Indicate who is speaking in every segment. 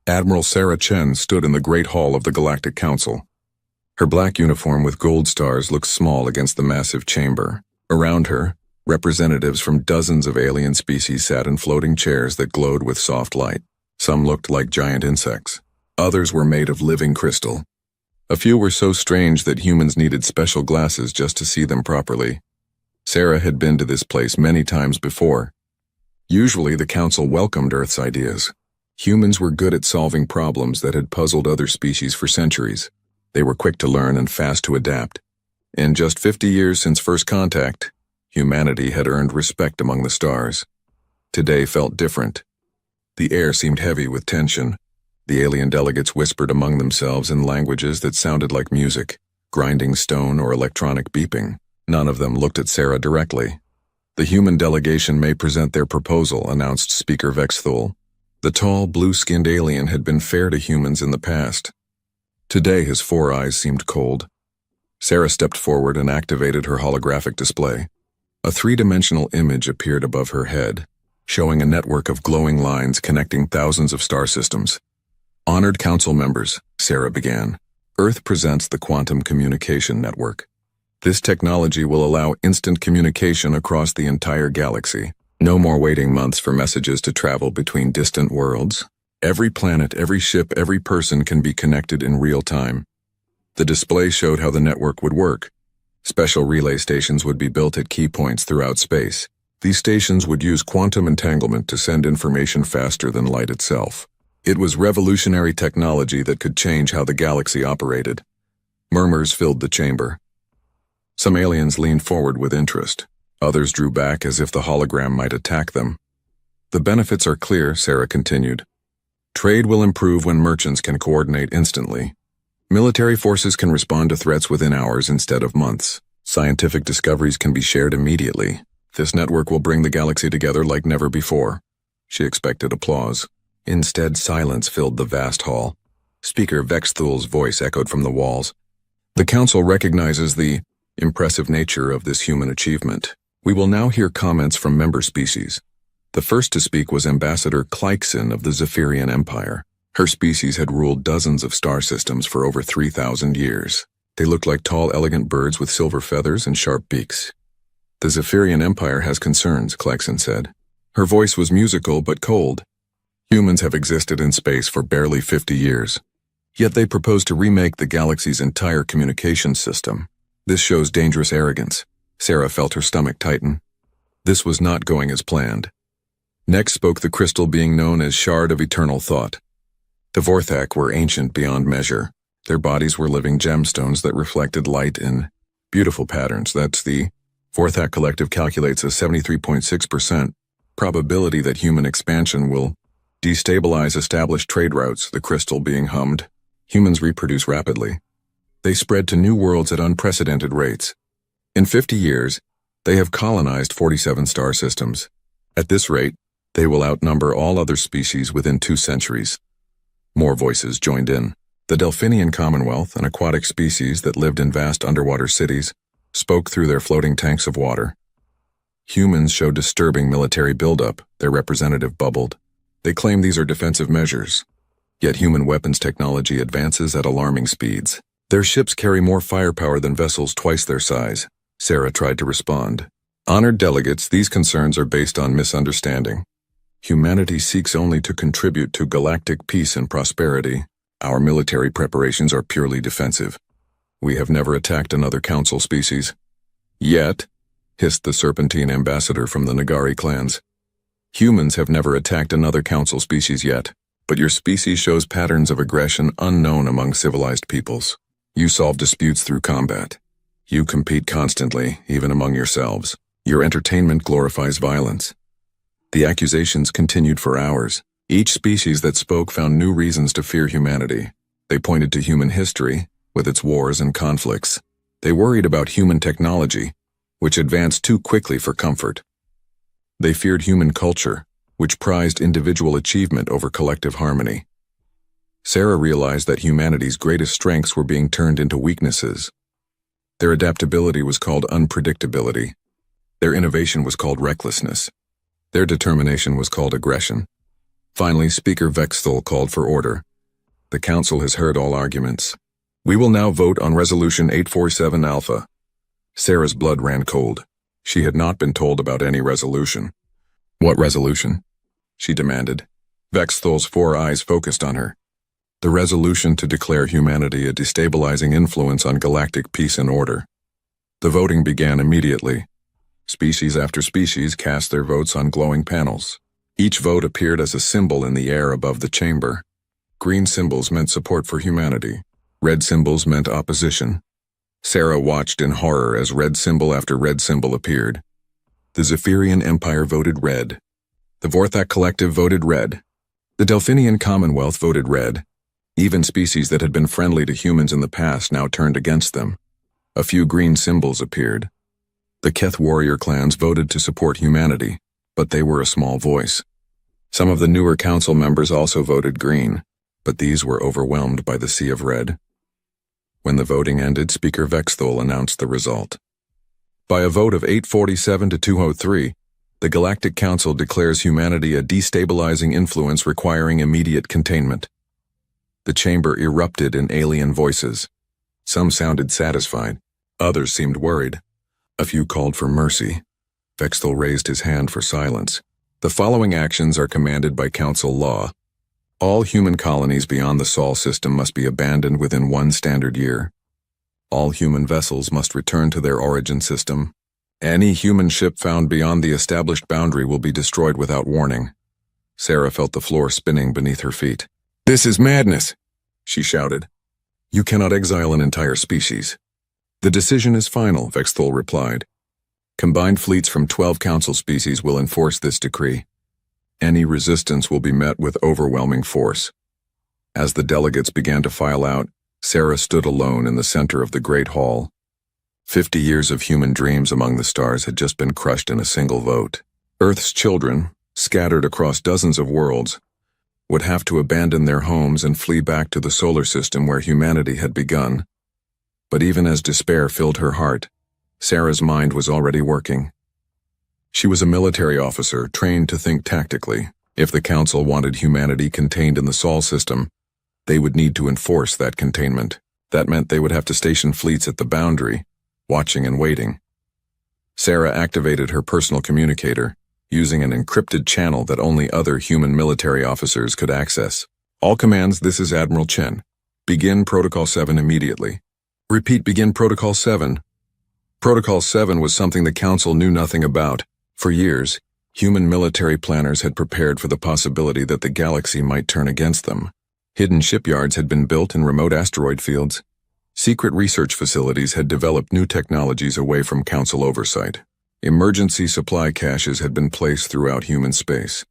Speaker 1: Admiral Sarah Chen stood in the Great Hall of the Galactic Council. Her black uniform with gold stars looked small against the massive chamber. Around her, representatives from dozens of alien species sat in floating chairs that glowed with soft light. Some looked like giant insects. Others were made of living crystal. A few were so strange that humans needed special glasses just to see them properly. Sarah had been to this place many times before. Usually the Council welcomed Earth's ideas. Humans were good at solving problems that had puzzled other species for centuries. They were quick to learn and fast to adapt. In just 50 years since first contact, humanity had earned respect among the stars. Today felt different. The air seemed heavy with tension. The alien delegates whispered among themselves in languages that sounded like music, grinding stone or electronic beeping. None of them looked at Sarah directly. The human delegation may present their proposal, announced Speaker Vexthul. The tall, blue-skinned alien had been fair to humans in the past. Today his four eyes seemed cold. Sarah stepped forward and activated her holographic display. A three-dimensional image appeared above her head, showing a network of glowing lines connecting thousands of star systems. Honored Council members, Sarah began. Earth presents the Quantum Communication Network. This technology will allow instant communication across the entire galaxy. No more waiting months for messages to travel between distant worlds. Every planet, every ship, every person can be connected in real time. The display showed how the network would work. Special relay stations would be built at key points throughout space. These stations would use quantum entanglement to send information faster than light itself. It was revolutionary technology that could change how the galaxy operated. Murmurs filled the chamber. Some aliens leaned forward with interest. Others drew back as if the hologram might attack them. The benefits are clear, Sarah continued. Trade will improve when merchants can coordinate instantly. Military forces can respond to threats within hours instead of months. Scientific discoveries can be shared immediately. This network will bring the galaxy together like never before. She expected applause. Instead, silence filled the vast hall. Speaker Vexthul's voice echoed from the walls. The Council recognizes the impressive nature of this human achievement. We will now hear comments from member species. The first to speak was Ambassador Kleixen of the Zephyrian Empire. Her species had ruled dozens of star systems for over 3,000 years. They looked like tall, elegant birds with silver feathers and sharp beaks. The Zephyrian Empire has concerns, Kleixen said. Her voice was musical but cold. Humans have existed in space for barely 50 years. Yet they propose to remake the galaxy's entire communications system. This shows dangerous arrogance. Sarah felt her stomach tighten. This was not going as planned. Next spoke the crystal being known as Shard of Eternal Thought. The Vorthak were ancient beyond measure. Their bodies were living gemstones that reflected light in beautiful patterns. The Vorthak Collective calculates a 73.6% probability that human expansion will destabilize established trade routes, the crystal being hummed. Humans reproduce rapidly. They spread to new worlds at unprecedented rates. In 50 years, they have colonized 47 star systems. At this rate, they will outnumber all other species within 2 centuries. More voices joined in. The Delphinian Commonwealth, an aquatic species that lived in vast underwater cities, spoke through their floating tanks of water. Humans showed disturbing military buildup, their representative bubbled. They claim these are defensive measures. Yet human weapons technology advances at alarming speeds. Their ships carry more firepower than vessels twice their size. Sarah tried to respond. Honored delegates, these concerns are based on misunderstanding. Humanity seeks only to contribute to galactic peace and prosperity. Our military preparations are purely defensive. We have never attacked another council species. Yet, hissed the Serpentine ambassador from the Nagari clans. Humans have never attacked another council species yet, but your species shows patterns of aggression unknown among civilized peoples. You solve disputes through combat. You compete constantly, even among yourselves. Your entertainment glorifies violence. The accusations continued for hours. Each species that spoke found new reasons to fear humanity. They pointed to human history, with its wars and conflicts. They worried about human technology, which advanced too quickly for comfort. They feared human culture, which prized individual achievement over collective harmony. Sarah realized that humanity's greatest strengths were being turned into weaknesses. Their adaptability was called unpredictability. Their innovation was called recklessness. Their determination was called aggression. Finally, Speaker Vexthal called for order. The Council has heard all arguments. We will now vote on Resolution 847 Alpha. Sarah's blood ran cold. She had not been told about any resolution. What resolution? She demanded. Vexthal's 4 eyes focused on her. The resolution to declare humanity a destabilizing influence on galactic peace and order. The voting began immediately. Species after species cast their votes on glowing panels. Each vote appeared as a symbol in the air above the chamber. Green symbols meant support for humanity. Red symbols meant opposition. Sarah watched in horror as red symbol after red symbol appeared. The Zephyrian Empire voted red. The Vorthak Collective voted red. The Delphinian Commonwealth voted red. Even species that had been friendly to humans in the past now turned against them. A few green symbols appeared. The Keth warrior clans voted to support humanity, but they were a small voice. Some of the newer council members also voted green, but these were overwhelmed by the sea of red. When the voting ended, Speaker Vexthal announced the result. By a vote of 847 to 203, the Galactic Council declares humanity a destabilizing influence requiring immediate containment. The chamber erupted in alien voices. Some sounded satisfied, others seemed worried. A few called for mercy. Vexthal raised his hand for silence. The following actions are commanded by Council law. All human colonies beyond the Sol system must be abandoned within 1 standard year. All human vessels must return to their origin system. Any human ship found beyond the established boundary will be destroyed without warning. Sarah felt the floor spinning beneath her feet. This is madness, she shouted. You cannot exile an entire species. The decision is final, Vexthal replied. Combined fleets from 12 council species will enforce this decree. Any resistance will be met with overwhelming force. As the delegates began to file out, Sarah stood alone in the center of the Great Hall. 50 years of human dreams among the stars had just been crushed in a single vote. Earth's children, scattered across dozens of worlds, would have to abandon their homes and flee back to the solar system where humanity had begun. But even as despair filled her heart, Sarah's mind was already working. She was a military officer trained to think tactically. If the Council wanted humanity contained in the Sol system, they would need to enforce that containment. That meant they would have to station fleets at the boundary, watching and waiting. Sarah activated her personal communicator, using an encrypted channel that only other human military officers could access. All commands, this is Admiral Chen. Begin Protocol 7 immediately. Repeat, begin Protocol 7. Protocol 7 was something the Council knew nothing about. For years, human military planners had prepared for the possibility that the galaxy might turn against them. Hidden shipyards had been built in remote asteroid fields. Secret research facilities had developed new technologies away from Council oversight. Emergency supply caches had been placed throughout human space.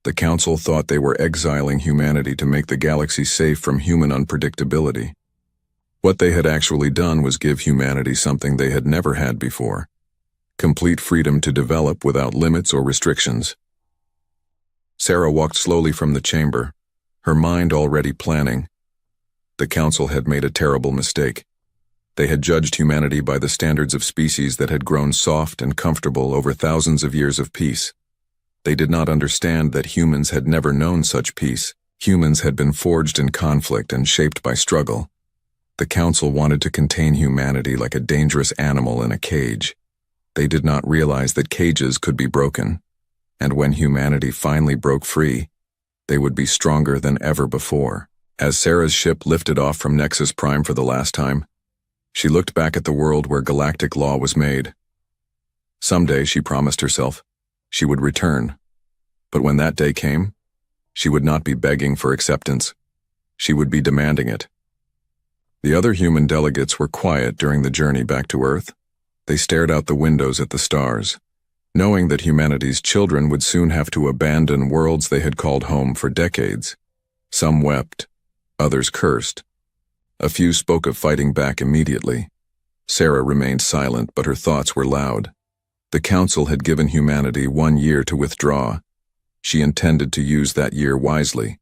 Speaker 1: The Council thought they were exiling humanity to make the galaxy safe from human unpredictability. What they had actually done was give humanity something they had never had before: complete freedom to develop without limits or restrictions. Sarah walked slowly from the chamber, her mind already planning. The Council had made a terrible mistake. They had judged humanity by the standards of species that had grown soft and comfortable over thousands of years of peace. They did not understand that humans had never known such peace. Humans had been forged in conflict and shaped by struggle. The Council wanted to contain humanity like a dangerous animal in a cage. They did not realize that cages could be broken, and when humanity finally broke free, they would be stronger than ever before. As Sarah's ship lifted off from Nexus Prime for the last time, she looked back at the world where galactic law was made. Someday, she promised herself, she would return. But when that day came, she would not be begging for acceptance. She would be demanding it. The other human delegates were quiet during the journey back to Earth. They stared out the windows at the stars, knowing that humanity's children would soon have to abandon worlds they had called home for decades. Some wept, others cursed. A few spoke of fighting back immediately. Sarah remained silent, but her thoughts were loud. The Council had given humanity 1 year to withdraw. She intended to use that year wisely.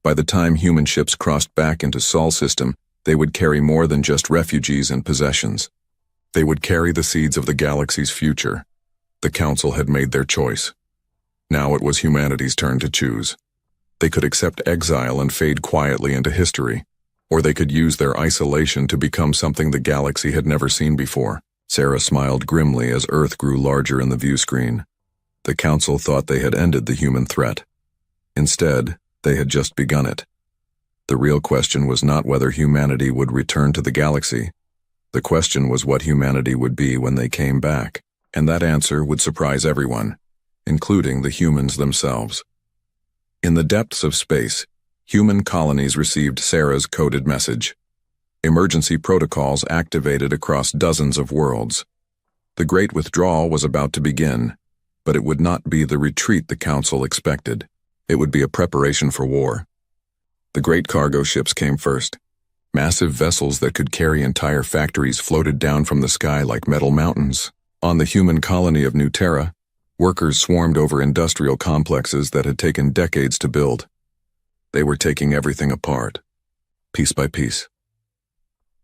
Speaker 1: By the time human ships crossed back into Sol system, they would carry more than just refugees and possessions. They would carry the seeds of the galaxy's future. The Council had made their choice. Now it was humanity's turn to choose. They could accept exile and fade quietly into history, or they could use their isolation to become something the galaxy had never seen before. Sarah smiled grimly as Earth grew larger in the view screen. The Council thought they had ended the human threat. Instead, they had just begun it. The real question was not whether humanity would return to the galaxy. The question was what humanity would be when they came back, and that answer would surprise everyone, including the humans themselves. In the depths of space, human colonies received Sarah's coded message. Emergency protocols activated across dozens of worlds. The Great Withdrawal was about to begin, but it would not be the retreat the Council expected. It would be a preparation for war. The great cargo ships came first. Massive vessels that could carry entire factories floated down from the sky like metal mountains. On the human colony of New Terra, workers swarmed over industrial complexes that had taken decades to build. They were taking everything apart, piece by piece.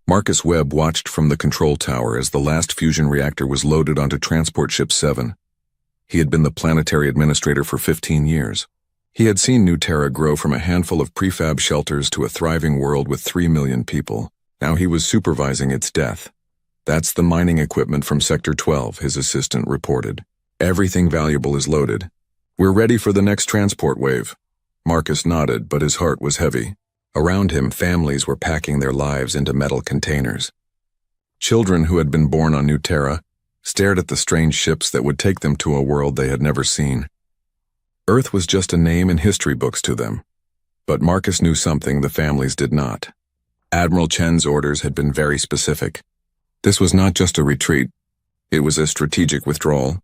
Speaker 1: Marcus Webb watched from the control tower as the last fusion reactor was loaded onto Transport Ship 7. He had been the planetary administrator for 15 years. He had seen New Terra grow from a handful of prefab shelters to a thriving world with 3 million people. Now he was supervising its death. "That's the mining equipment from Sector 12, his assistant reported. "Everything valuable is loaded. We're ready for the next transport wave." Marcus nodded, but his heart was heavy. Around him, families were packing their lives into metal containers. Children who had been born on New Terra stared at the strange ships that would take them to a world they had never seen. Earth was just a name in history books to them. But Marcus knew something the families did not. Admiral Chen's orders had been very specific. This was not just a retreat. It was a strategic withdrawal.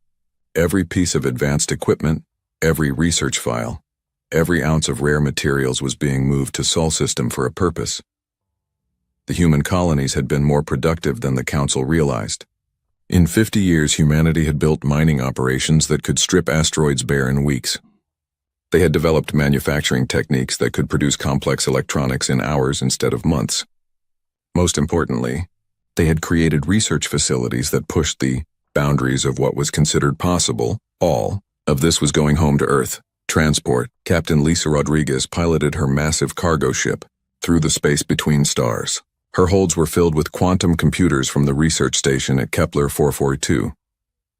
Speaker 1: Every piece of advanced equipment, every research file, every ounce of rare materials was being moved to Sol System for a purpose. The human colonies had been more productive than the Council realized. In 50 years, humanity had built mining operations that could strip asteroids bare in weeks. They had developed manufacturing techniques that could produce complex electronics in hours instead of months. Most importantly, they had created research facilities that pushed the boundaries of what was considered possible. All of this was going home to Earth. Transport, Captain Lisa Rodriguez piloted her massive cargo ship through the space between stars. Her holds were filled with quantum computers from the research station at Kepler 442.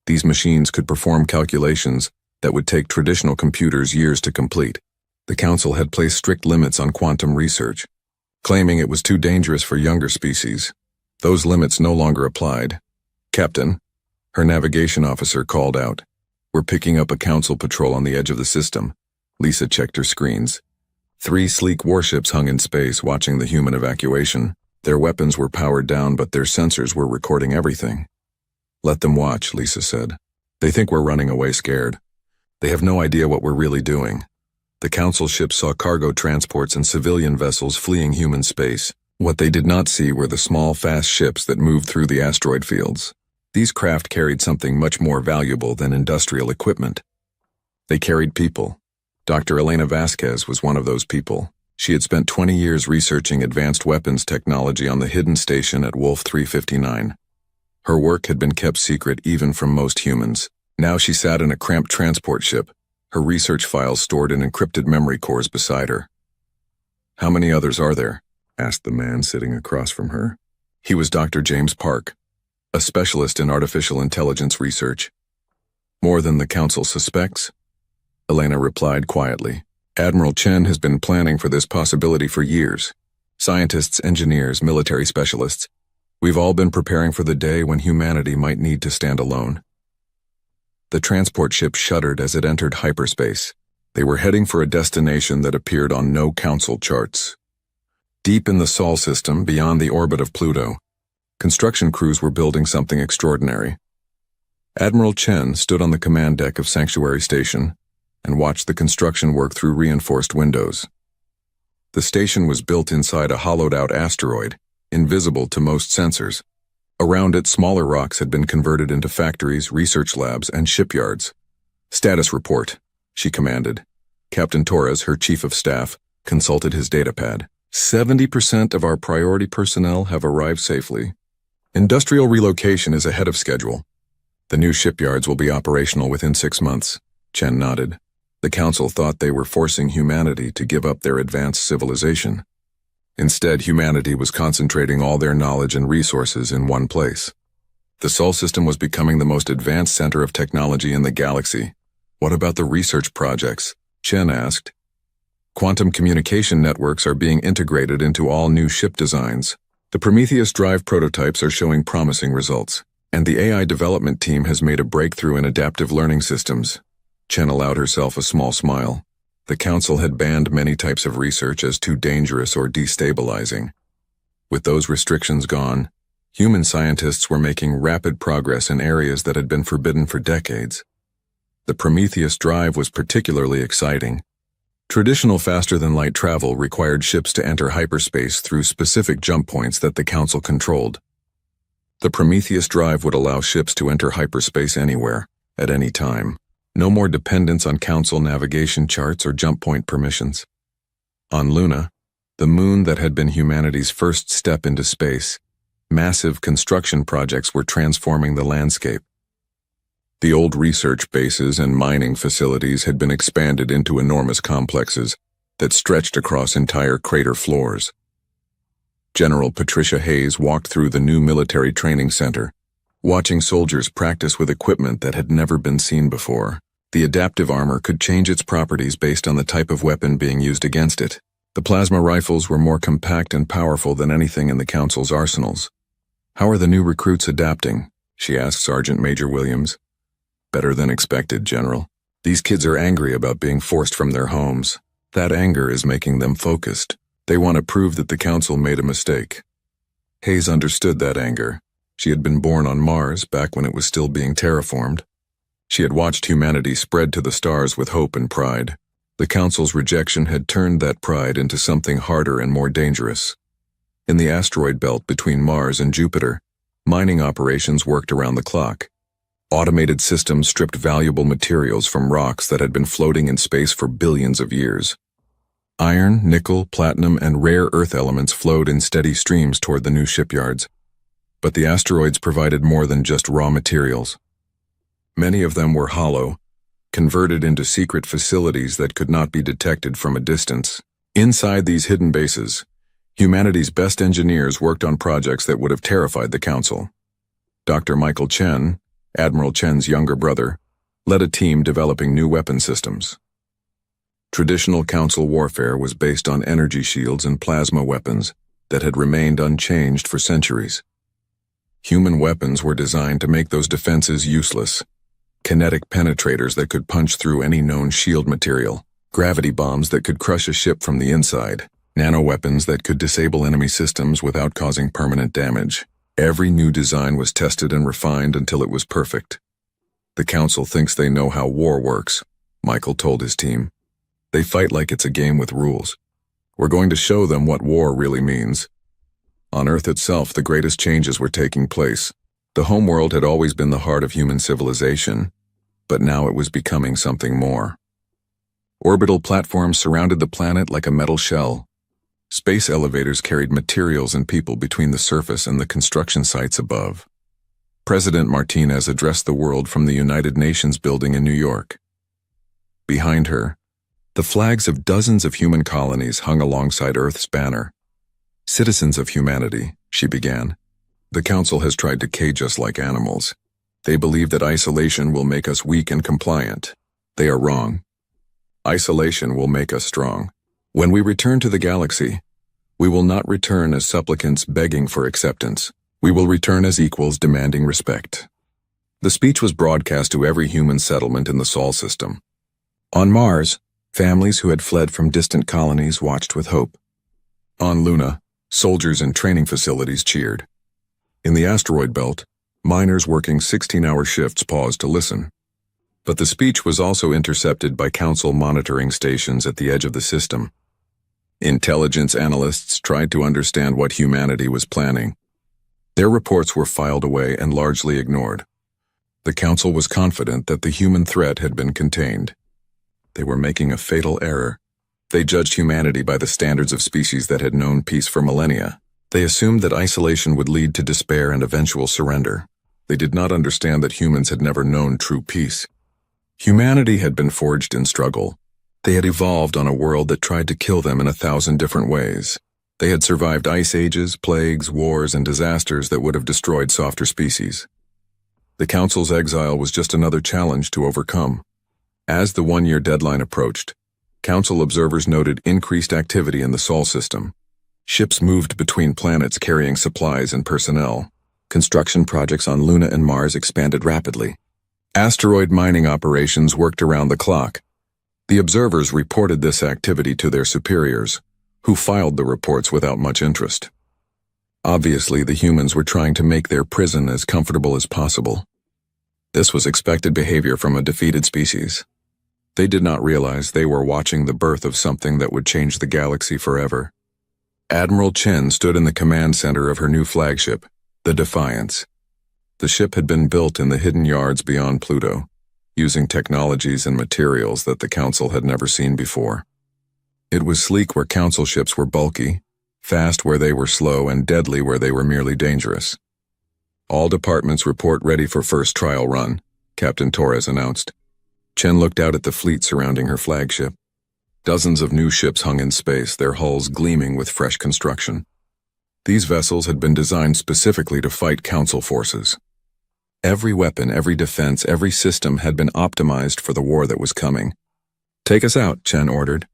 Speaker 1: These machines could perform calculations that would take traditional computers years to complete. The Council had placed strict limits on quantum research, claiming it was too dangerous for younger species. Those limits no longer applied. "Captain," her navigation officer called out. "We're picking up a Council patrol on the edge of the system." Lisa checked her screens. 3 sleek warships hung in space watching the human evacuation. Their weapons were powered down, but their sensors were recording everything. "Let them watch," Lisa said. "They think we're running away scared. They have no idea what we're really doing." The Council ships saw cargo transports and civilian vessels fleeing human space. What they did not see were the small, fast ships that moved through the asteroid fields. These craft carried something much more valuable than industrial equipment. They carried people. Dr. Elena Vasquez was one of those people. She had spent 20 years researching advanced weapons technology on the hidden station at Wolf 359. Her work had been kept secret even from most humans. Now she sat in a cramped transport ship, her research files stored in encrypted memory cores beside her. "How many others are there?" asked the man sitting across from her. He was Dr. James Park, a specialist in artificial intelligence research. "More than the Council suspects?" Elena replied quietly. "Admiral Chen has been planning for this possibility for years. Scientists, engineers, military specialists. We've all been preparing for the day when humanity might need to stand alone." The transport ship shuddered as it entered hyperspace. They were heading for a destination that appeared on no Council charts. Deep in the Sol system, beyond the orbit of Pluto, construction crews were building something extraordinary. Admiral Chen stood on the command deck of Sanctuary Station and watched the construction work through reinforced windows. The station was built inside a hollowed-out asteroid, invisible to most sensors. Around it, smaller rocks had been converted into factories, research labs, and shipyards. "Status report," she commanded. Captain Torres, her chief of staff, consulted his datapad. 70% of our priority personnel have arrived safely. Industrial relocation is ahead of schedule. The new shipyards will be operational within 6 months. Chen nodded. The Council thought they were forcing humanity to give up their advanced civilization. Instead, humanity was concentrating all their knowledge and resources in one place. The Sol system was becoming the most advanced center of technology in the galaxy. What about the research projects? Chen asked. Quantum communication networks are being integrated into all new ship designs. The Prometheus drive prototypes are showing promising results, and the AI development team has made a breakthrough in adaptive learning systems. Chen allowed herself a small smile. The Council had banned many types of research as too dangerous or destabilizing. With those restrictions gone, human scientists were making rapid progress in areas that had been forbidden for decades. The Prometheus drive was particularly exciting. Traditional faster-than-light travel required ships to enter hyperspace through specific jump points that the Council controlled. The Prometheus drive would allow ships to enter hyperspace anywhere, at any time. No more dependence on Council navigation charts or jump point permissions. On Luna, the moon that had been humanity's first step into space, massive construction projects were transforming the landscape. The old research bases and mining facilities had been expanded into enormous complexes that stretched across entire crater floors. General Patricia Hayes walked through the new military training center, watching soldiers practice with equipment that had never been seen before. The adaptive armor could change its properties based on the type of weapon being used against it. The plasma rifles were more compact and powerful than anything in the Council's arsenals. "How are the new recruits adapting?" she asked Sergeant Major Williams. "Better than expected, General. These kids are angry about being forced from their homes. That anger is making them focused. They want to prove that the Council made a mistake." Hayes understood that anger. She had been born on Mars back when it was still being terraformed. She had watched humanity spread to the stars with hope and pride. The Council's rejection had turned that pride into something harder and more dangerous. In the asteroid belt between Mars and Jupiter, mining operations worked around the clock. Automated systems stripped valuable materials from rocks that had been floating in space for billions of years. Iron, nickel, platinum, and rare earth elements flowed in steady streams toward the new shipyards. But the asteroids provided more than just raw materials. Many of them were hollow, converted into secret facilities that could not be detected from a distance. Inside these hidden bases, humanity's best engineers worked on projects that would have terrified the Council. Dr. Michael Chen, Admiral Chen's younger brother, led a team developing new weapon systems. Traditional Council warfare was based on energy shields and plasma weapons that had remained unchanged for centuries. Human weapons were designed to make those defenses useless. Kinetic penetrators that could punch through any known shield material, gravity bombs that could crush a ship from the inside, nanoweapons that could disable enemy systems without causing permanent damage. Every new design was tested and refined until it was perfect. "The Council thinks they know how war works," Michael told his team. "They fight like it's a game with rules. We're going to show them what war really means." On Earth itself, the greatest changes were taking place. The homeworld had always been the heart of human civilization, but now it was becoming something more. Orbital platforms surrounded the planet like a metal shell. Space elevators carried materials and people between the surface and the construction sites above. President Martinez addressed the world from the United Nations building in New York. Behind her, the flags of dozens of human colonies hung alongside Earth's banner. "Citizens of humanity," she began. "The Council has tried to cage us like animals. They believe that isolation will make us weak and compliant. They are wrong. Isolation will make us strong. When we return to the galaxy, we will not return as supplicants begging for acceptance. We will return as equals demanding respect." The speech was broadcast to every human settlement in the Sol system. On Mars, families who had fled from distant colonies watched with hope. On Luna, soldiers in training facilities cheered. In the asteroid belt, miners working 16-hour shifts paused to listen. But the speech was also intercepted by Council monitoring stations at the edge of the system. Intelligence analysts tried to understand what humanity was planning. Their reports were filed away and largely ignored. The Council was confident that the human threat had been contained. They were making a fatal error. They judged humanity by the standards of species that had known peace for millennia. They assumed that isolation would lead to despair and eventual surrender. They did not understand that humans had never known true peace. Humanity had been forged in struggle. They had evolved on a world that tried to kill them in 1,000 different ways. They had survived ice ages, plagues, wars, and disasters that would have destroyed softer species. The Council's exile was just another challenge to overcome. As the one-year deadline approached, Council observers noted increased activity in the Sol system. Ships moved between planets carrying supplies and personnel. Construction projects on Luna and Mars expanded rapidly. Asteroid mining operations worked around the clock. The observers reported this activity to their superiors, who filed the reports without much interest. Obviously, the humans were trying to make their prison as comfortable as possible. This was expected behavior from a defeated species. They did not realize they were watching the birth of something that would change the galaxy forever. Admiral Chen stood in the command center of her new flagship, the Defiance. The ship had been built in the hidden yards beyond Pluto, using technologies and materials that the Council had never seen before. It was sleek where Council ships were bulky, fast where they were slow, and deadly where they were merely dangerous. All departments report ready for first trial run, Captain Torres announced. Chen looked out at the fleet surrounding her flagship. Dozens of new ships hung in space, their hulls gleaming with fresh construction. These vessels had been designed specifically to fight Council forces. Every weapon, every defense, every system had been optimized for the war that was coming. "Take us out," Chen ordered.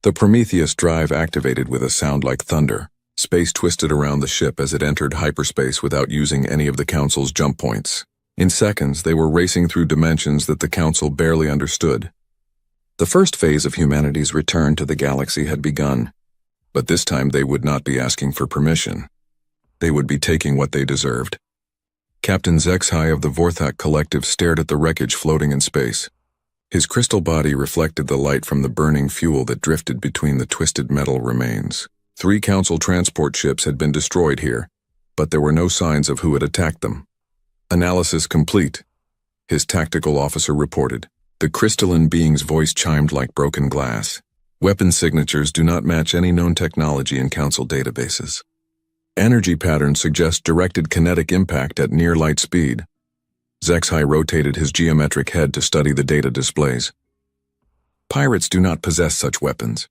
Speaker 1: The Prometheus drive activated with a sound like thunder. Space twisted around the ship as it entered hyperspace without using any of the Council's jump points. In seconds, they were racing through dimensions that the Council barely understood. The first phase of humanity's return to the galaxy had begun, but this time they would not be asking for permission. They would be taking what they deserved. Captain Exiled of the Vorthak Collective stared at the wreckage floating in space. His crystal body reflected the light from the burning fuel that drifted between the twisted metal remains. 3 Council transport ships had been destroyed here, but there were no signs of who had attacked them. "Analysis complete," his tactical officer reported. The crystalline being's voice chimed like broken glass. "Weapon signatures do not match any known technology in Council databases. Energy patterns suggest directed kinetic impact at near light speed." Exiled rotated his geometric head to study the data displays. "Pirates do not possess such weapons,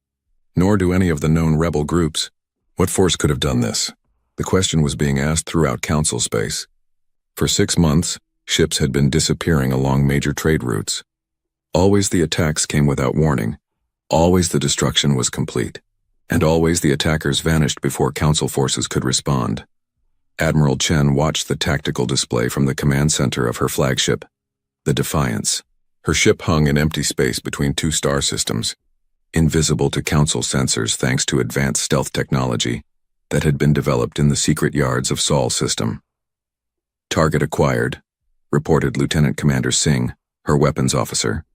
Speaker 1: nor do any of the known rebel groups. What force could have done this?" The question was being asked throughout Council space. For 6 months, ships had been disappearing along major trade routes. Always the attacks came without warning. Always the destruction was complete. And always the attackers vanished before Council forces could respond. Admiral Chen watched the tactical display from the command center of her flagship, the Defiance. Her ship hung in empty space between 2 star systems, invisible to Council sensors thanks to advanced stealth technology that had been developed in the secret yards of Sol system. "Target acquired," reported Lieutenant Commander Singh, her weapons officer.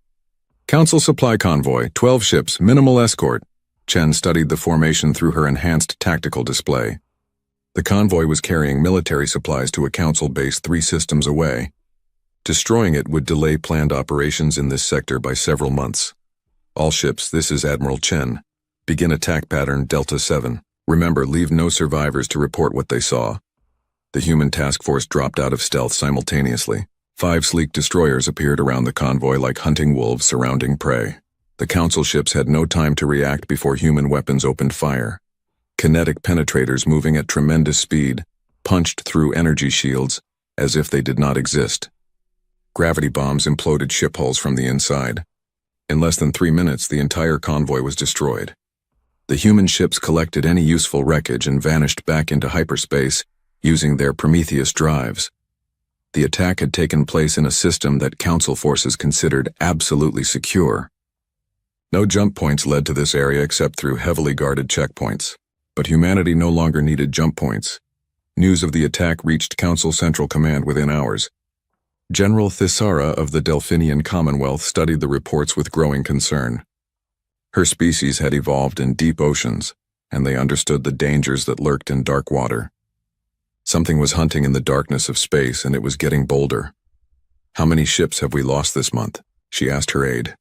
Speaker 1: "Council supply convoy, 12 ships, minimal escort." Chen studied the formation through her enhanced tactical display. The convoy was carrying military supplies to a Council base 3 systems away. Destroying it would delay planned operations in this sector by several months. "All ships, this is Admiral Chen. Begin attack pattern Delta 7. Remember, leave no survivors to report what they saw." The human task force dropped out of stealth simultaneously. 5 sleek destroyers appeared around the convoy like hunting wolves surrounding prey. The Council ships had no time to react before human weapons opened fire. Kinetic penetrators moving at tremendous speed punched through energy shields as if they did not exist. Gravity bombs imploded ship hulls from the inside. In less than 3 minutes, the entire convoy was destroyed. The human ships collected any useful wreckage and vanished back into hyperspace using their Prometheus drives. The attack had taken place in a system that Council forces considered absolutely secure. No jump points led to this area except through heavily guarded checkpoints. But humanity no longer needed jump points. News of the attack reached Council Central Command within hours. General Thisara of the Delphinian Commonwealth studied the reports with growing concern. Her species had evolved in deep oceans, and they understood the dangers that lurked in dark water. Something was hunting in the darkness of space, and it was getting bolder. "How many ships have we lost this month?" she asked her aide.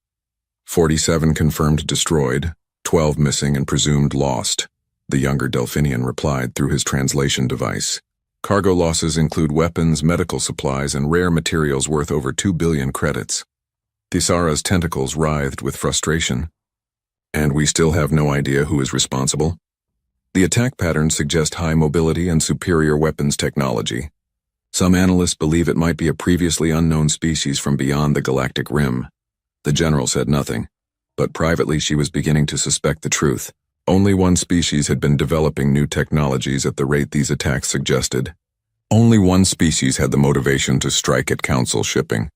Speaker 1: 47 confirmed destroyed, 12 missing and presumed lost, the younger Delphinian replied through his translation device. Cargo losses include weapons, medical supplies, and rare materials worth over 2 billion credits. Thisara's tentacles writhed with frustration. And we still have no idea who is responsible? The attack patterns suggest high mobility and superior weapons technology. Some analysts believe it might be a previously unknown species from beyond the galactic rim. The general said nothing, but privately she was beginning to suspect the truth. Only one species had been developing new technologies at the rate these attacks suggested. Only one species had the motivation to strike at Council shipping.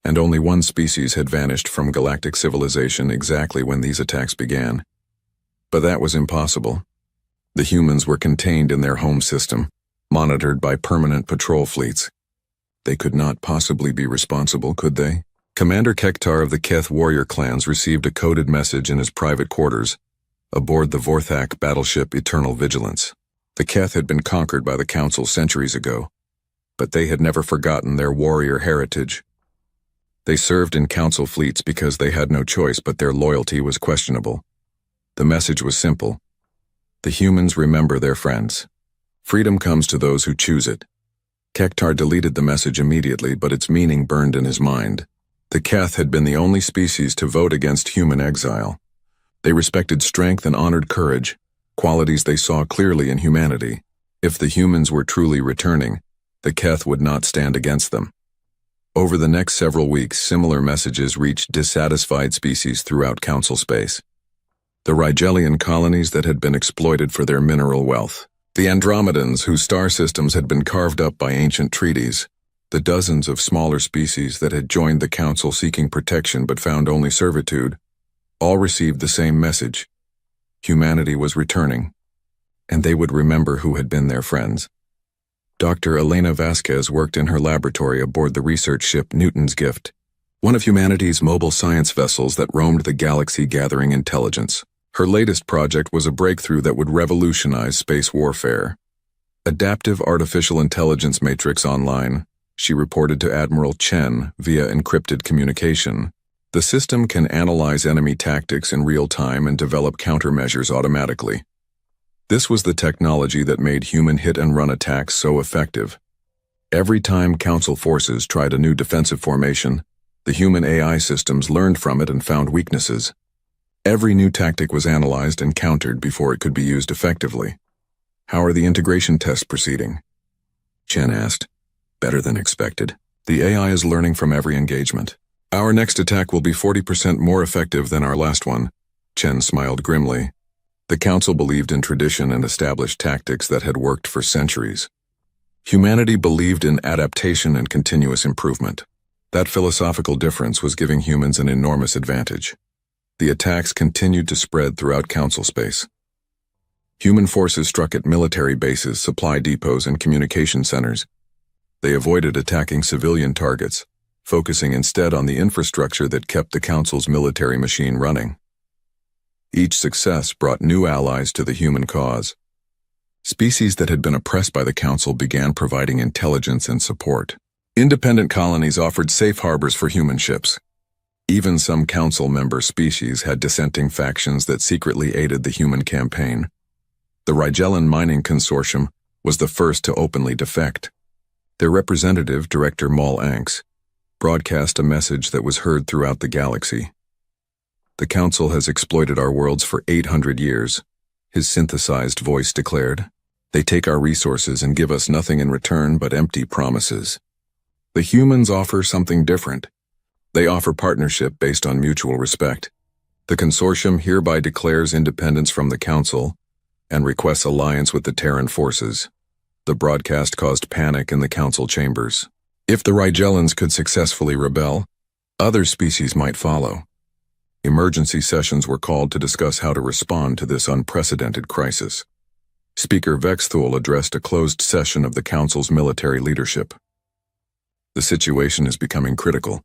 Speaker 1: And only one species had vanished from galactic civilization exactly when these attacks began. But that was impossible. The humans were contained in their home system, monitored by permanent patrol fleets. They could not possibly be responsible, could they? Commander Kektar of the Keth warrior clans received a coded message in his private quarters, aboard the Vorthak battleship Eternal Vigilance. The Keth had been conquered by the Council centuries ago, but they had never forgotten their warrior heritage. They served in Council fleets because they had no choice, but their loyalty was questionable. The message was simple. The humans remember their friends. Freedom comes to those who choose it. Kektar deleted the message immediately, but its meaning burned in his mind. The Keth had been the only species to vote against human exile. They respected strength and honored courage, qualities they saw clearly in humanity. If the humans were truly returning, the Keth would not stand against them. Over the next several weeks, similar messages reached dissatisfied species throughout Council space. The Rigelian colonies that had been exploited for their mineral wealth. The Andromedans whose star systems had been carved up by ancient treaties. The dozens of smaller species that had joined the Council seeking protection but found only servitude. All received the same message. Humanity was returning, and they would remember who had been their friends. Dr. Elena Vasquez worked in her laboratory aboard the research ship Newton's Gift, one of humanity's mobile science vessels that roamed the galaxy gathering intelligence. Her latest project was a breakthrough that would revolutionize space warfare. Adaptive Artificial Intelligence Matrix Online, she reported to Admiral Chen via encrypted communication. The system can analyze enemy tactics in real time and develop countermeasures automatically. This was the technology that made human hit-and-run attacks so effective. Every time Council forces tried a new defensive formation, the human AI systems learned from it and found weaknesses. Every new tactic was analyzed and countered before it could be used effectively. "How are the integration tests proceeding?" Chen asked. "Better than expected. The AI is learning from every engagement. Our next attack will be 40% more effective than our last one." Chen smiled grimly. The Council believed in tradition and established tactics that had worked for centuries. Humanity believed in adaptation and continuous improvement. That philosophical difference was giving humans an enormous advantage. The attacks continued to spread throughout Council space. Human forces struck at military bases, supply depots, and communication centers. They avoided attacking civilian targets, focusing instead on the infrastructure that kept the Council's military machine running. Each success brought new allies to the human cause. Species that had been oppressed by the Council began providing intelligence and support. Independent colonies offered safe harbors for human ships. Even some Council member species had dissenting factions that secretly aided the human campaign. The Rigellan Mining Consortium was the first to openly defect. Their representative, Director Maul Anx, broadcast a message that was heard throughout the galaxy. "The Council has exploited our worlds for 800 years, his synthesized voice declared. They take our resources and give us nothing in return but empty promises. The humans offer something different. They offer partnership based on mutual respect. The consortium hereby declares independence from the Council and requests alliance with the Terran forces." The broadcast caused panic in the Council chambers. If the Rigellans could successfully rebel, other species might follow. Emergency sessions were called to discuss how to respond to this unprecedented crisis. Speaker Vexthul addressed a closed session of the Council's military leadership. "The situation is becoming critical.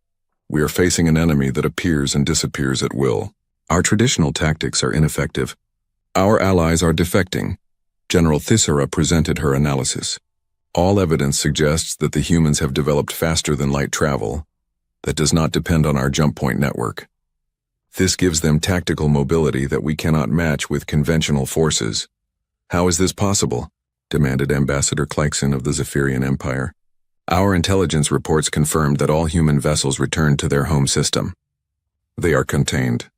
Speaker 1: We are facing an enemy that appears and disappears at will. Our traditional tactics are ineffective. Our allies are defecting." General Thisara presented her analysis. "All evidence suggests that the humans have developed faster than light travel that does not depend on our jump point network. This gives them tactical mobility that we cannot match with conventional forces." "How is this possible?" demanded Ambassador Kleixen of the Zephyrian Empire. Our intelligence reports confirmed that all human vessels returned to their home system. They are contained.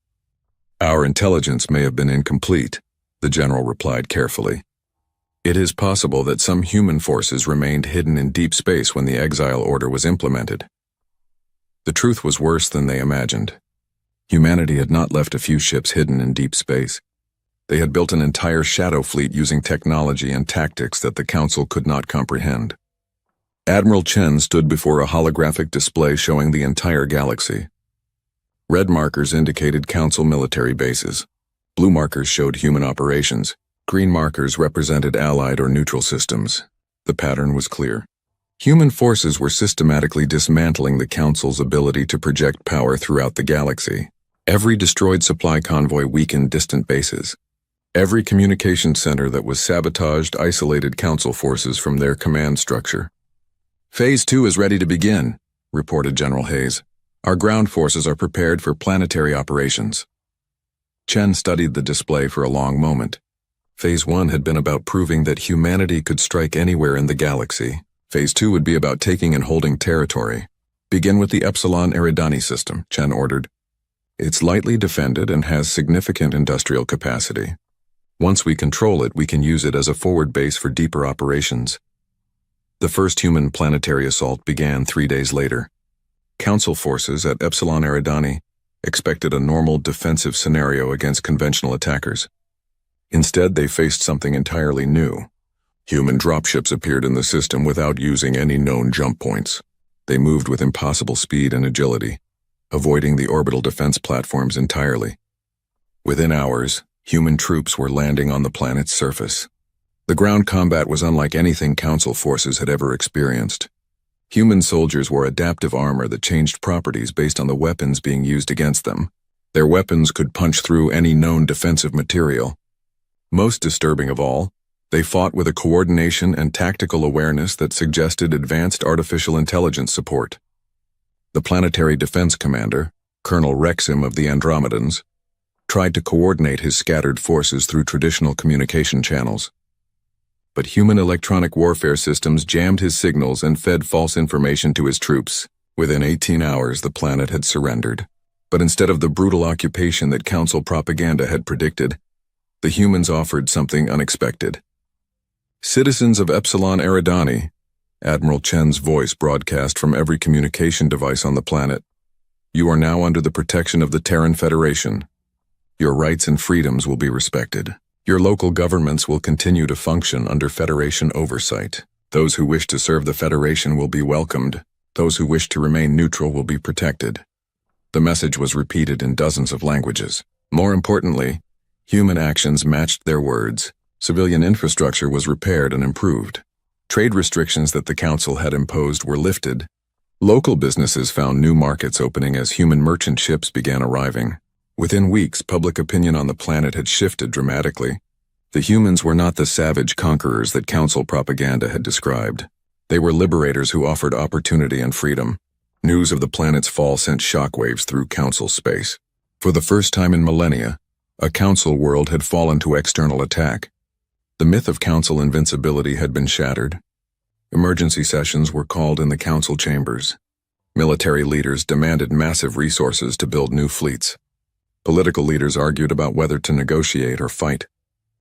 Speaker 1: Our intelligence may have been incomplete, the general replied carefully. It is possible that some human forces remained hidden in deep space when the exile order was implemented. The truth was worse than they imagined. Humanity had not left a few ships hidden in deep space. They had built an entire shadow fleet using technology and tactics that the Council could not comprehend. Admiral Chen stood before a holographic display showing the entire galaxy. Red markers indicated Council military bases. Blue markers showed human operations. Green markers represented allied or neutral systems. The pattern was clear. Human forces were systematically dismantling the Council's ability to project power throughout the galaxy. Every destroyed supply convoy weakened distant bases. Every communication center that was sabotaged isolated Council forces from their command structure. Phase 2 is ready to begin, reported General Hayes. Our ground forces are prepared for planetary operations. Chen studied the display for a long moment. Phase 1 had been about proving that humanity could strike anywhere in the galaxy. Phase 2 would be about taking and holding territory. Begin with the Epsilon Eridani system, Chen ordered. It's lightly defended and has significant industrial capacity. Once we control it, we can use it as a forward base for deeper operations. The first human planetary assault began 3 days later. Council forces at Epsilon Eridani expected a normal defensive scenario against conventional attackers. Instead, they faced something entirely new. Human dropships appeared in the system without using any known jump points. They moved with impossible speed and agility, avoiding the orbital defense platforms entirely. Within hours, human troops were landing on the planet's surface. The ground combat was unlike anything Council forces had ever experienced. Human soldiers wore adaptive armor that changed properties based on the weapons being used against them. Their weapons could punch through any known defensive material. Most disturbing of all, they fought with a coordination and tactical awareness that suggested advanced artificial intelligence support. The planetary defense commander, Colonel Rexim of the Andromedans, tried to coordinate his scattered forces through traditional communication channels. But human electronic warfare systems jammed his signals and fed false information to his troops. Within 18 hours, the planet had surrendered. But instead of the brutal occupation that Council propaganda had predicted, the humans offered something unexpected. Citizens of Epsilon Eridani, Admiral Chen's voice broadcast from every communication device on the planet. You are now under the protection of the Terran Federation. Your rights and freedoms will be respected. Your local governments will continue to function under Federation oversight. Those who wish to serve the Federation will be welcomed. Those who wish to remain neutral will be protected. The message was repeated in dozens of languages. More importantly, human actions matched their words. Civilian infrastructure was repaired and improved. Trade restrictions that the Council had imposed were lifted. Local businesses found new markets opening as human merchant ships began arriving. Within weeks, public opinion on the planet had shifted dramatically. The humans were not the savage conquerors that Council propaganda had described. They were liberators who offered opportunity and freedom. News of the planet's fall sent shockwaves through Council space. For the first time in millennia, a Council world had fallen to external attack. The myth of Council invincibility had been shattered. Emergency sessions were called in the Council chambers. Military leaders demanded massive resources to build new fleets. Political leaders argued about whether to negotiate or fight.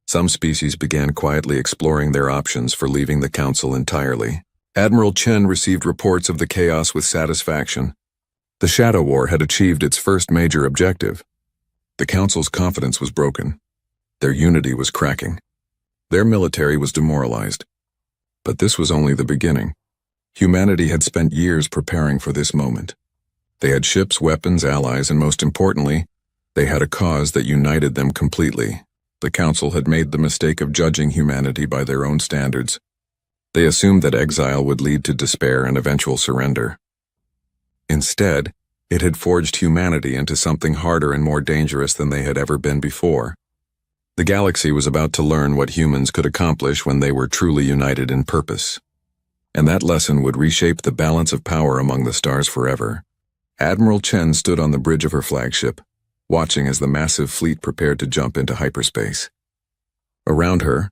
Speaker 1: Some species began quietly exploring their options for leaving the Council entirely. Admiral Chen received reports of the chaos with satisfaction. The Shadow War had achieved its first major objective. The Council's confidence was broken. Their unity was cracking. Their military was demoralized. But this was only the beginning. Humanity had spent years preparing for this moment. They had ships, weapons, allies, and most importantly, they had a cause that united them completely. The Council had made the mistake of judging humanity by their own standards. They assumed that exile would lead to despair and eventual surrender. Instead, it had forged humanity into something harder and more dangerous than they had ever been before. The galaxy was about to learn what humans could accomplish when they were truly united in purpose. And that lesson would reshape the balance of power among the stars forever. Admiral Chen stood on the bridge of her flagship, watching as the massive fleet prepared to jump into hyperspace. Around her,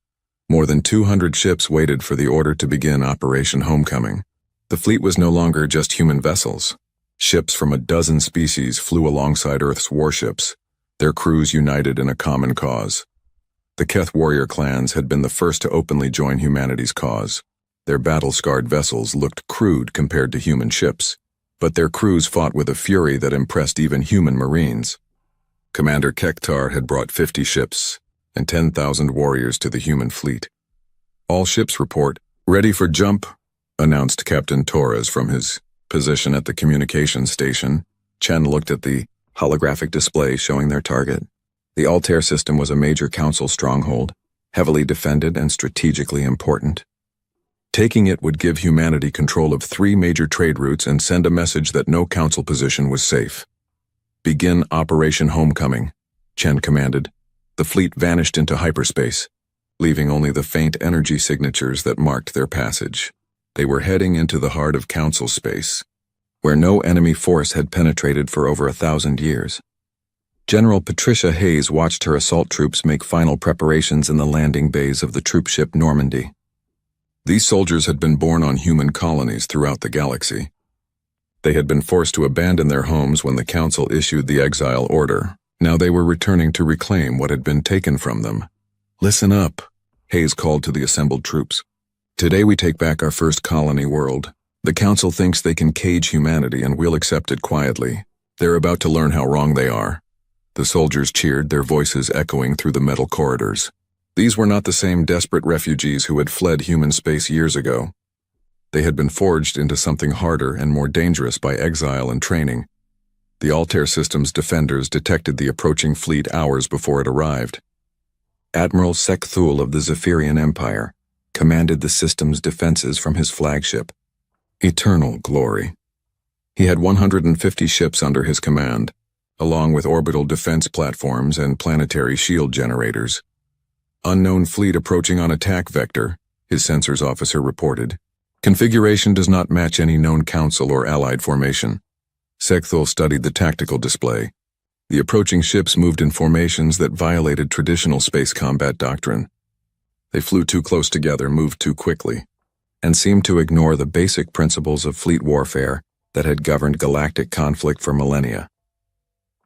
Speaker 1: more than 200 ships waited for the order to begin Operation Homecoming. The fleet was no longer just human vessels. Ships from a dozen species flew alongside Earth's warships, their crews united in a common cause. The Keth warrior clans had been the first to openly join humanity's cause. Their battle-scarred vessels looked crude compared to human ships, but their crews fought with a fury that impressed even human marines. Commander Kektar had brought 50 ships and 10,000 warriors to the human fleet. "All ships report, ready for jump," announced Captain Torres from his position at the communications station. Chen looked at the holographic display showing their target. The Altair system was a major council stronghold, heavily defended and strategically important. Taking it would give humanity control of 3 major trade routes and send a message that no council position was safe. "Begin Operation Homecoming," Chen commanded. The fleet vanished into hyperspace, leaving only the faint energy signatures that marked their passage. They were heading into the heart of council space, where no enemy force had penetrated for over 1,000 years. General Patricia Hayes watched her assault troops make final preparations in the landing bays of the troopship Normandy. These soldiers had been born on human colonies throughout the galaxy. They had been forced to abandon their homes when the Council issued the Exile Order. Now they were returning to reclaim what had been taken from them. "Listen up," Hayes called to the assembled troops. "Today we take back our first colony world. The Council thinks they can cage humanity and we'll accept it quietly. They're about to learn how wrong they are." The soldiers cheered, their voices echoing through the metal corridors. These were not the same desperate refugees who had fled human space years ago. They had been forged into something harder and more dangerous by exile and training. The Altair system's defenders detected the approaching fleet hours before it arrived. Admiral Sekthul of the Zephyrian Empire commanded the system's defenses from his flagship, Eternal Glory. He had 150 ships under his command, along with orbital defense platforms and planetary shield generators. "Unknown fleet approaching on attack vector," his sensors officer reported. "Configuration does not match any known Council or Allied formation." Sekthul studied the tactical display. The approaching ships moved in formations that violated traditional space combat doctrine. They flew too close together, moved too quickly, and seemed to ignore the basic principles of fleet warfare that had governed galactic conflict for millennia.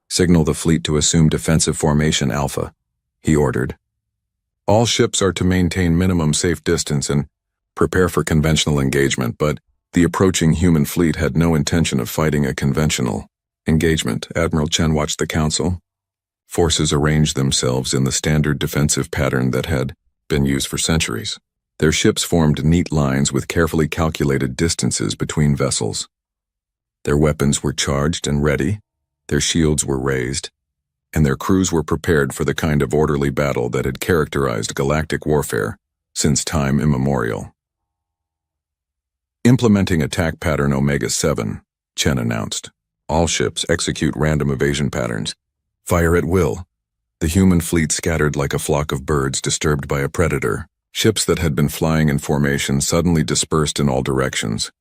Speaker 1: "Signal the fleet to assume defensive formation Alpha," he ordered. "All ships are to maintain minimum safe distance and prepare for conventional engagement," but the approaching human fleet had no intention of fighting a conventional engagement. Admiral Chen watched the Council. Forces arranged themselves in the standard defensive pattern that had been used for centuries. Their ships formed neat lines with carefully calculated distances between vessels. Their weapons were charged and ready, their shields were raised, and their crews were prepared for the kind of orderly battle that had characterized galactic warfare since time immemorial. "Implementing attack pattern Omega-7, Chen announced. "All ships execute random evasion patterns. Fire at will." The human fleet scattered like a flock of birds disturbed by a predator. Ships that had been flying in formation suddenly dispersed in all directions,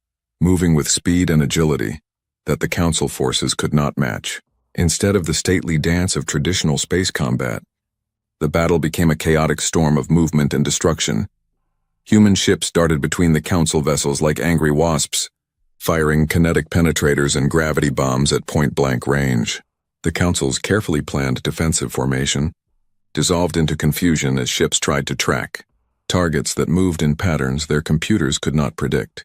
Speaker 1: moving with speed and agility that the Council forces could not match. Instead of the stately dance of traditional space combat, the battle became a chaotic storm of movement and destruction. Human ships darted between the Council vessels like angry wasps, firing kinetic penetrators and gravity bombs at point-blank range. The Council's carefully planned defensive formation dissolved into confusion as ships tried to track targets that moved in patterns their computers could not predict.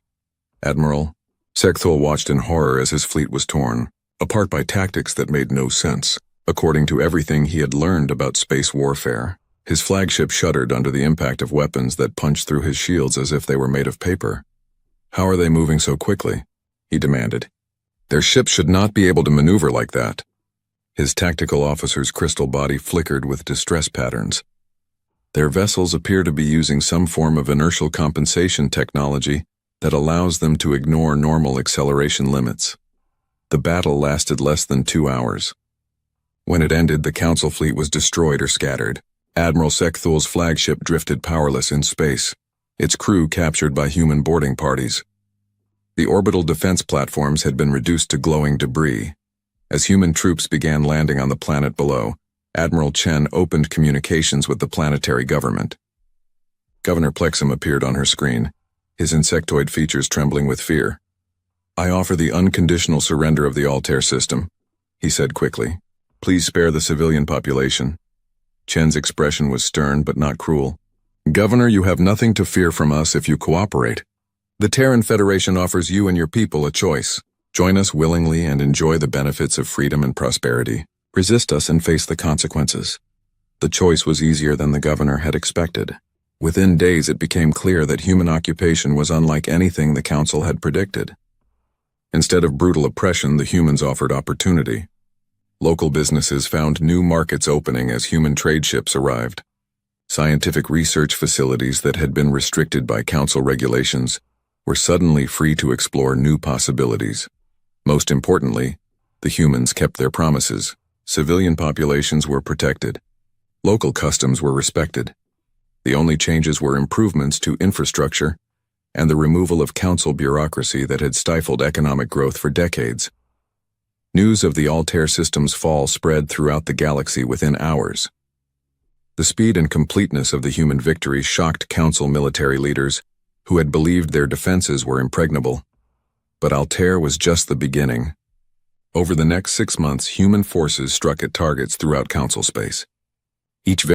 Speaker 1: Admiral Sekthul watched in horror as his fleet was torn apart by tactics that made no sense, according to everything he had learned about space warfare. His flagship shuddered under the impact of weapons that punched through his shields as if they were made of paper. "How are they moving so quickly?" he demanded. "Their ships should not be able to maneuver like that." His tactical officer's crystal body flickered with distress patterns. "Their vessels appear to be using some form of inertial compensation technology that allows them to ignore normal acceleration limits." The battle lasted less than 2 hours. When it ended, the Council fleet was destroyed or scattered. Admiral Sekthul's flagship drifted powerless in space, its crew captured by human boarding parties. The orbital defense platforms had been reduced to glowing debris. As human troops began landing on the planet below, Admiral Chen opened communications with the planetary government. Governor Plexum appeared on her screen, his insectoid features trembling with fear. I offer the unconditional surrender of the Altair system, he said quickly. Please spare the civilian population. Chen's expression was stern but not cruel. Governor, you have nothing to fear from us if you cooperate. The Terran Federation offers you and your people a choice. Join us willingly and enjoy the benefits of freedom and prosperity. Resist us and face the consequences. The choice was easier than the governor had expected. Within days it became clear that human occupation was unlike anything the council had predicted. Instead of brutal oppression, the humans offered opportunity. Local businesses found new markets opening as human trade ships arrived. Scientific research facilities that had been restricted by council regulations were suddenly free to explore new possibilities. Most importantly, the humans kept their promises. Civilian populations were protected. Local customs were respected. The only changes were improvements to infrastructure and the removal of council bureaucracy that had stifled economic growth for decades. News of the Altair system's fall spread throughout the galaxy within hours. The speed and completeness of the human victory shocked council military leaders who had believed their defenses were impregnable. But Altair was just the beginning. Over the next 6 months, human forces struck at targets throughout council space. Each